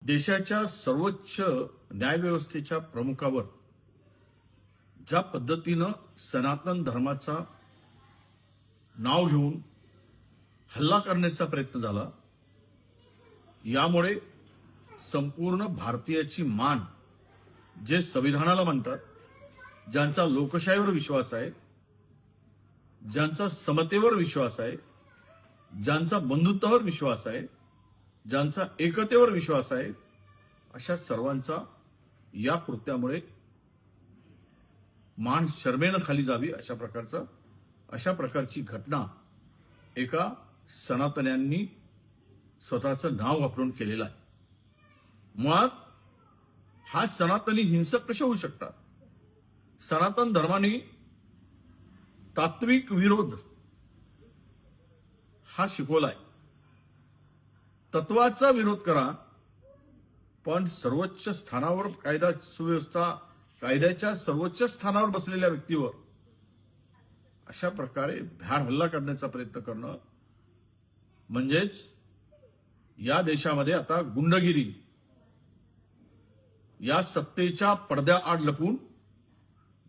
देशाच्या सर्वोच्च न्यायव्यवस्थेच्या प्रमुखावर ज्या पद्धतीनं सनातन धर्माचा नाव घेऊन हल्ला करण्याचा प्रयत्न झाला, यामुळे संपूर्ण भारतीयाची मान, जे संविधानाला म्हणतात, ज्यांचा लोकशाहीवर विश्वास आहे, ज्यांचा समतेवर विश्वास आहे, ज्यांचा बंधुत्वावर विश्वास आहे, ज्यांचा एकतेवर विश्वास आहे, अशा सर्वांचा या कृत्यामुळे मान शरमेनं खाली जावी अशा प्रकारची घटना एका सनातन्यांनी स्वतःचं नाव वापरून केलेलं आहे. मुळात हा सनातनी हिंसक कसे होऊ शकतात? सनातन धर्माने तात्विक विरोध हा शिकवलाय. तत्वाचा विरोध करा, पण सर्वोच्च स्थानावर कायद्याच्या सर्वोच्च स्थानावर बसलेल्या व्यक्तीवर अशा प्रकारे भ्याड हल्ला करण्याचा प्रयत्न करणं म्हणजेच या देशामध्ये आता गुंडगिरी, या सत्तेच्या पडद्याआड लपून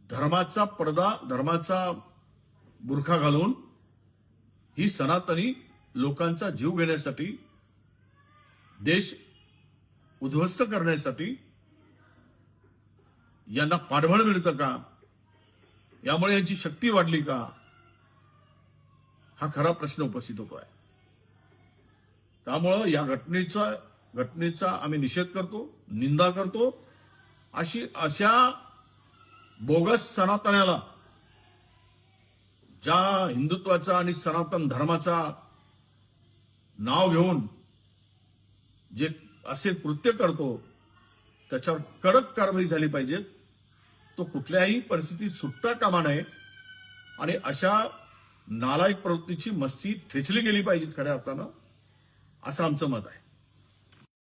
धर्माचा बुरखा घालून ही सनातनी लोकांचा जीव घेण्यासाठी, देश उद्ध्वस्त करण्यासाठी यांना पाठबळ मिळतं का? यामुळे यांची शक्ती वाढली का? हा खरा प्रश्न उपस्थित होतो आहे. त्यामुळं या घटनेचा आम्ही निषेध करतो, निंदा करतो. अशा बोगस सनातन्याला, ज्या हिंदुत्वाचा आणि सनातन धर्माचा नाव घेऊन जे असे कृत्य करतो, त्याच्यावर कडक कारवाई झाली पाहिजे. तो कुठल्याही परिस्थितीत सुटता कामा नये आणि अशा नालायक प्रवृत्तीची मस्ती ठेचली गेली पाहिजे खऱ्या अर्थानं, असं आमचं मत आहे.